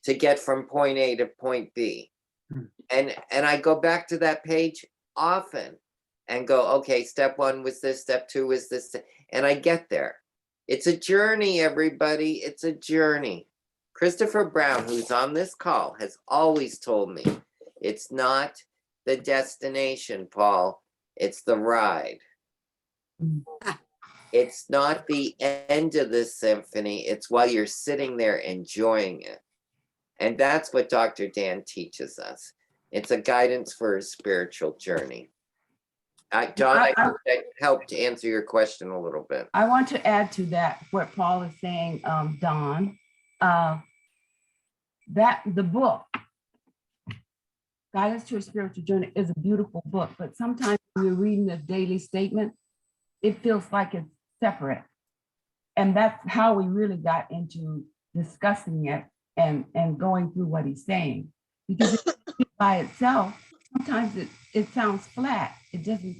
to get from point A to point B. And I go back to that page often and go, okay, step 1 was this, step 2 was this, and I get there. It's a journey, everybody. It's a journey. Christopher Brown, who's on this call, has always told me, it's not the destination, Paul. It's the ride. It's not the end of the symphony. It's while you're sitting there enjoying it. And that's what Dr. Dan teaches us. It's a guidance for a spiritual journey. Don, I hope that helped answer your question a little bit. I want to add to that what Paul is saying, Don, that the book, Guidance to a Spiritual Journey, is a beautiful book, but sometimes when you're reading the daily statement, it feels like it's separate. And that's how we really got into discussing it and going through what he's saying. Because by itself, sometimes it sounds flat. It doesn't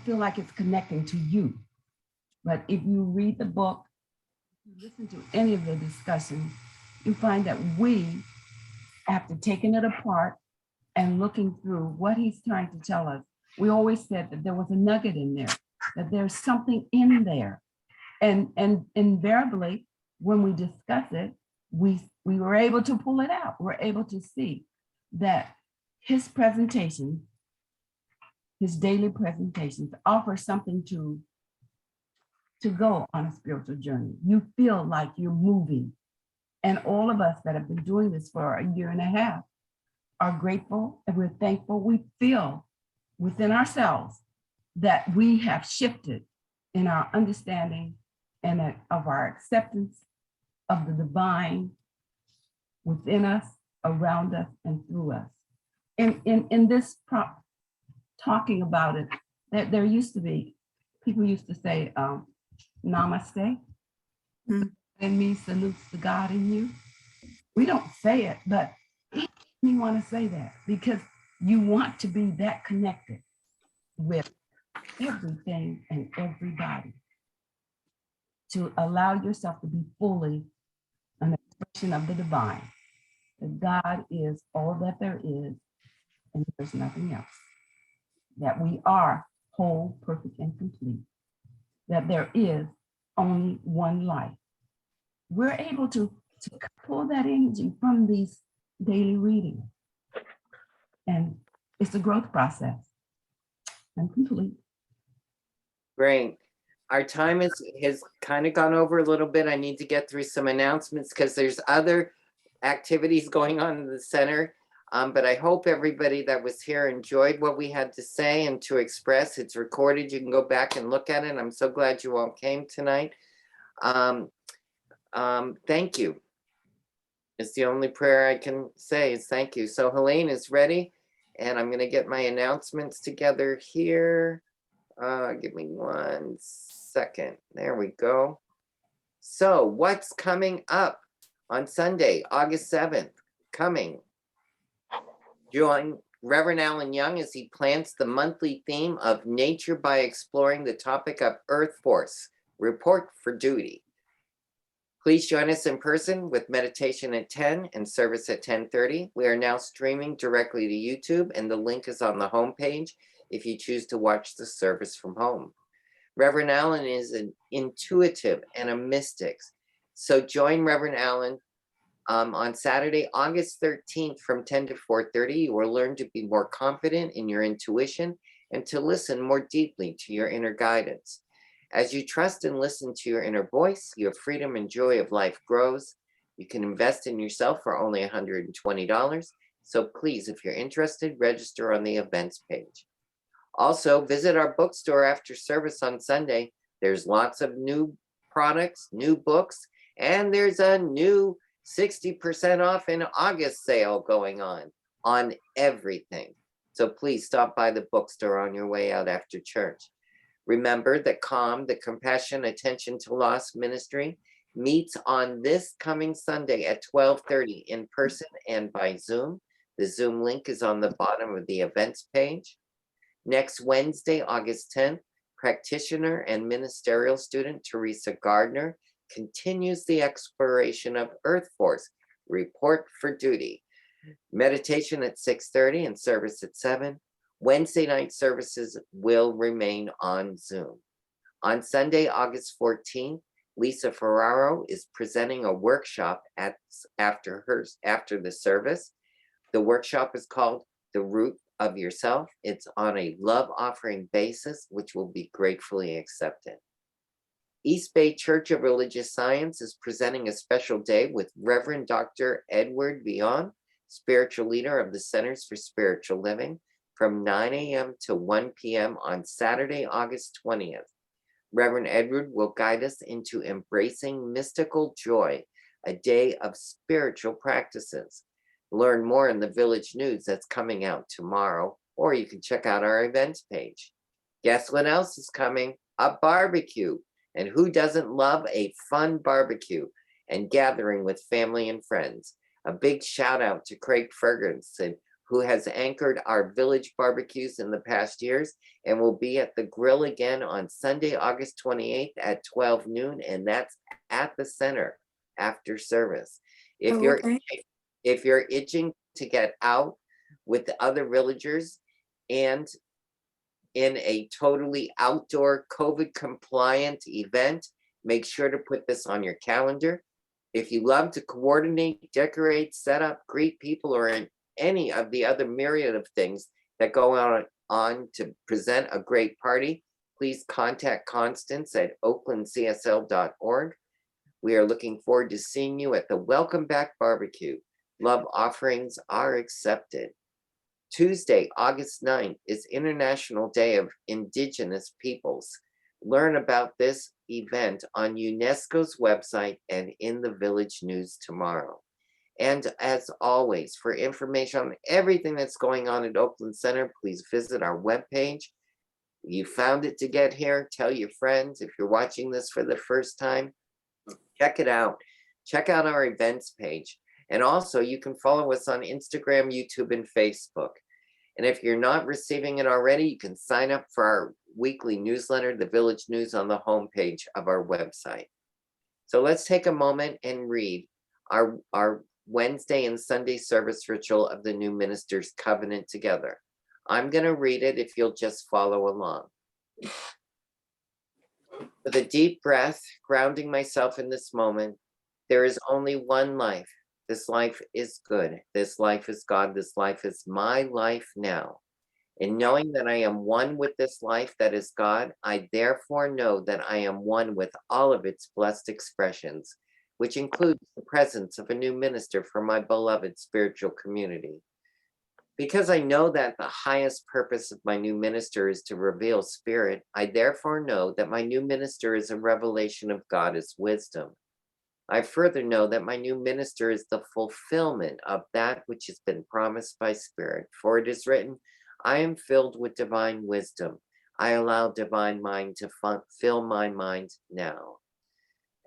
feel like it's connecting to you. But if you read the book, if you listen to any of the discussions, you find that we, after taking it apart and looking through what he's trying to tell us, we always said that there was a nugget in there, that there's something in there. And invariably, when we discuss it, we were able to pull it out. We're able to see that his presentation, his daily presentations, offer something to go on a spiritual journey. You feel like you're moving. And all of us that have been doing this for a year and a half are grateful and we're thankful. We feel within ourselves that we have shifted in our understanding and of our acceptance of the divine within us, around us, and through us. In this talking about it, there used to be, people used to say, namaste. And me salutes the God in you. We don't say it, but we want to say that because you want to be that connected with everything and everybody, to allow yourself to be fully an expression of the divine, that God is all that there is and there's nothing else, that we are whole, perfect, and complete, that there is only one life. We're able to pull that energy from these daily readings. And it's a growth process. I'm complete. Great. Our time has kind of gone over a little bit. I need to get through some announcements because there's other activities going on in the center. But I hope everybody that was here enjoyed what we had to say and to express. It's recorded. You can go back and look at it. I'm so glad you all came tonight. Thank you. It's the only prayer I can say is thank you. So Helene is ready, and I'm gonna get my announcements together here. Give me 1 second. There we go. So what's coming up on Sunday, August 7th? Coming. Join Reverend Alan Young as he plants the monthly theme of nature by exploring the topic of Earth Force. Report for duty. Please join us in person with meditation at 10 and service at 10:30. We are now streaming directly to YouTube, and the link is on the homepage if you choose to watch the service from home. Reverend Allen is an intuitive and a mystic. So join Reverend Allen on Saturday, August 13th from 10 to 4:30. You will learn to be more confident in your intuition and to listen more deeply to your inner guidance. As you trust and listen to your inner voice, your freedom and joy of life grows. You can invest in yourself for only $120. So please, if you're interested, register on the events page. Also, visit our bookstore after service on Sunday. There's lots of new products, new books, and there's a new 60% off in August sale going on everything. So please stop by the bookstore on your way out after church. Remember that CALM, the Compassion Attention to Loss Ministry, meets on this coming Sunday at 12:30 in person and by Zoom. The Zoom link is on the bottom of the events page. Next Wednesday, August 10th, practitioner and ministerial student Teresa Gardner continues the exploration of Earth Force. Report for duty. Meditation at 6:30 and service at 7. Wednesday night services will remain on Zoom. On Sunday, August 14th, Lisa Ferraro is presenting a workshop after the service. The workshop is called The Root of Yourself. It's on a love offering basis, which will be gratefully accepted. East Bay Church of Religious Science is presenting a special day with Reverend Dr. Edward Vion, spiritual leader of the Centers for Spiritual Living, from 9 a.m. to 1 p.m. on Saturday, August 20th. Reverend Edward will guide us into embracing mystical joy, a day of spiritual practices. Learn more in the Village News that's coming out tomorrow, or you can check out our events page. Guess what else is coming? A barbecue. And who doesn't love a fun barbecue and gathering with family and friends? A big shout out to Craig Ferguson, who has anchored our village barbecues in the past years and will be at the grill again on Sunday, August 28th at 12 noon, and that's at the center after service. If you're itching to get out with the other villagers and in a totally outdoor COVID compliant event, make sure to put this on your calendar. If you love to coordinate, decorate, set up, greet people, or in any of the other myriad of things that go on to present a great party, please contact Constance at oaklandcsl.org. We are looking forward to seeing you at the Welcome Back Barbecue. Love offerings are accepted. Tuesday, August 9th is International Day of Indigenous Peoples. Learn about this event on UNESCO's website and in the Village News tomorrow. And as always, for information on everything that's going on at Oakland Center, please visit our webpage. You found it to get here, tell your friends. If you're watching this for the first time, check it out. Check out our events page. And also, you can follow us on Instagram, YouTube, and Facebook. And if you're not receiving it already, you can sign up for our weekly newsletter, The Village News, on the homepage of our website. So let's take a moment and read our Wednesday and Sunday service ritual of the new minister's covenant together. I'm going to read it if you'll just follow along. With a deep breath, grounding myself in this moment, there is only one life. This life is good. This life is God. This life is my life now. In knowing that I am one with this life that is God, I therefore know that I am one with all of its blessed expressions, which includes the presence of a new minister for my beloved spiritual community. Because I know that the highest purpose of my new minister is to reveal spirit, I therefore know that my new minister is a revelation of God as wisdom. I further know that my new minister is the fulfillment of that which has been promised by Spirit. For it is written, I am filled with divine wisdom. I allow divine mind to fill my mind now.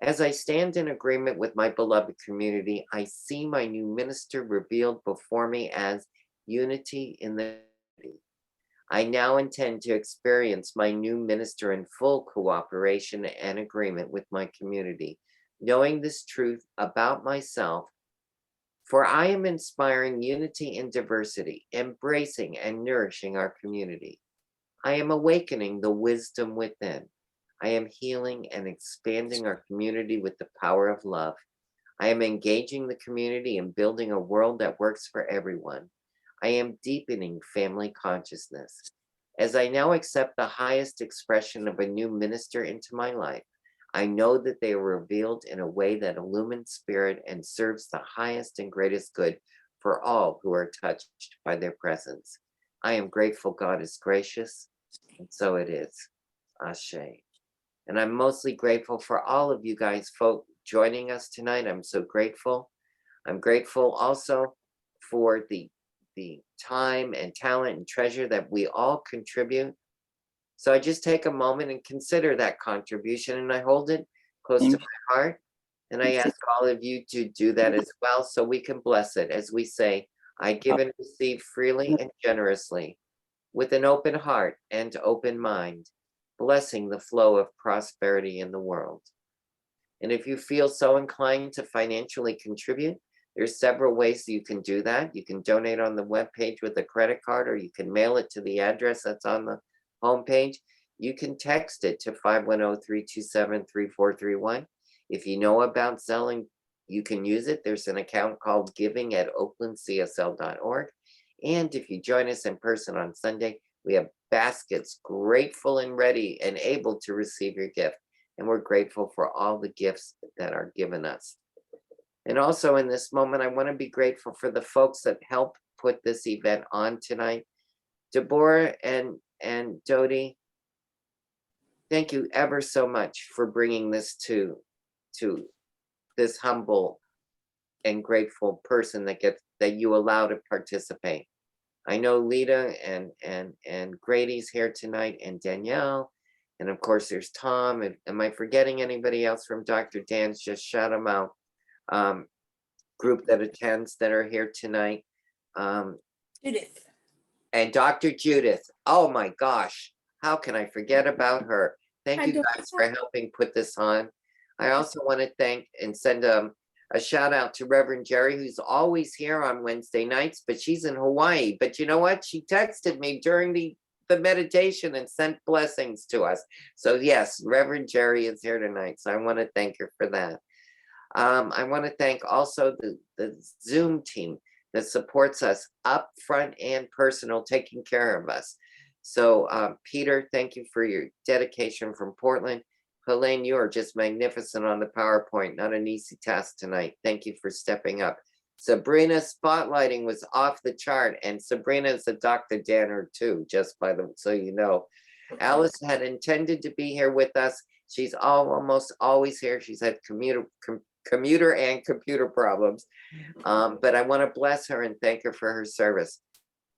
As I stand in agreement with my beloved community, I see my new minister revealed before me as unity in the community. I now intend to experience my new minister in full cooperation and agreement with my community, knowing this truth about myself, for I am inspiring unity and diversity, embracing and nourishing our community. I am awakening the wisdom within. I am healing and expanding our community with the power of love. I am engaging the community and building a world that works for everyone. I am deepening family consciousness. As I now accept the highest expression of a new minister into my life, I know that they are revealed in a way that illumines spirit and serves the highest and greatest good for all who are touched by their presence. I am grateful God is gracious, and so it is. Ashe. And I'm mostly grateful for all of you guys, folk, joining us tonight. I'm so grateful. I'm grateful also for the time and talent and treasure that we all contribute. So I just take a moment and consider that contribution, and I hold it close to my heart. And I ask all of you to do that as well, so we can bless it as we say, I give and receive freely and generously, with an open heart and open mind, blessing the flow of prosperity in the world. And if you feel so inclined to financially contribute, there's several ways you can do that. You can donate on the webpage with a credit card, or you can mail it to the address that's on the homepage. You can text it to 510-327-3431. If you know about Zelle, you can use it. There's an account called giving@oaklandcsl.org. And if you join us in person on Sunday, we have baskets grateful and ready and able to receive your gift. And we're grateful for all the gifts that are given us. And also in this moment, I want to be grateful for the folks that helped put this event on tonight. Deborah and Dodie, thank you ever so much for bringing this to this humble and grateful person that you allow to participate. I know Lita and Grady's here tonight, and Danielle, and of course there's Tom. And am I forgetting anybody else from Dr. Dan's? Just shout them out. Group that attends that are here tonight. Judith. And Dr. Judith. Oh my gosh, how can I forget about her? Thank you guys for helping put this on. I also want to thank and send a shout out to Reverend Jerry, who's always here on Wednesday nights, but she's in Hawaii. But you know what? She texted me during the meditation and sent blessings to us. So yes, Reverend Jerry is here tonight. So I want to thank her for that. I want to thank also the Zoom team that supports us up front and personal, taking care of us. So Peter, thank you for your dedication from Portland. Helene, you are just magnificent on the PowerPoint. Not an easy task tonight. Thank you for stepping up. Sabrina's spotlighting was off the chart, and Sabrina is a Dr. Danner too, just by the so you know. Alice had intended to be here with us. She's almost always here. She's had commuter and computer problems, but I want to bless her and thank her for her service.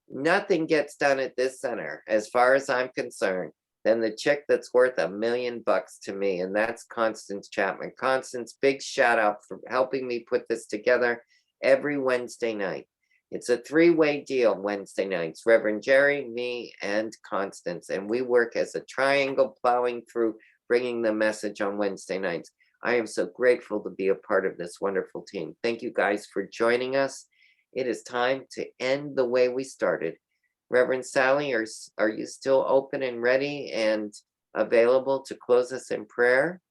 Nothing gets done at this center, as far as I'm concerned, than the chick that's worth $1 million to me, and that's Constance Chapman. Constance, big shout out for helping me put this together every Wednesday night. It's a three-way deal Wednesday nights, Reverend Jerry, me, and Constance, and we work as a triangle plowing through bringing the message on Wednesday nights. I am so grateful to be a part of this wonderful team. Thank you guys for joining us. It is time to end the way we started. Reverend Sally, are you still open and ready and available to close us in prayer?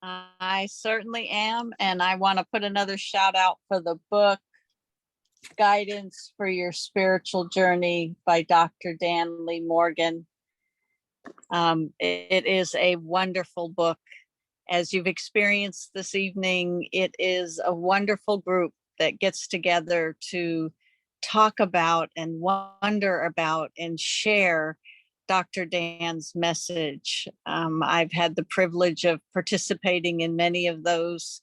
I certainly am. And I want to put another shout out for the book, Guidance for Your Spiritual Journey by Dr. Dan Lee Morgan. It is a wonderful book. As you've experienced this evening, it is a wonderful group that gets together to talk about and wonder about and share Dr. Dan's message. I've had the privilege of participating in many of those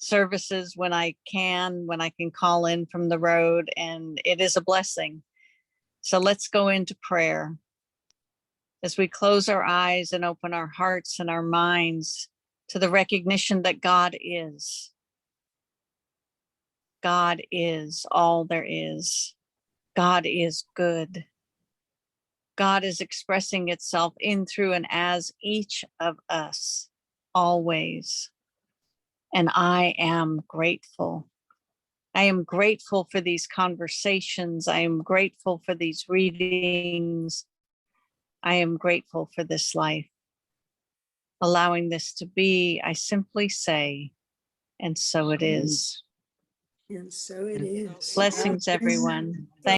services when I can call in from the road, and it is a blessing. So let's go into prayer. As we close our eyes and open our hearts and our minds to the recognition that God is. God is all there is. God is good. God is expressing itself in, through, and as each of us, always. And I am grateful. I am grateful for these conversations. I am grateful for these readings. I am grateful for this life. Allowing this to be, I simply say, and so it is. And so it is. Blessings, everyone. Thank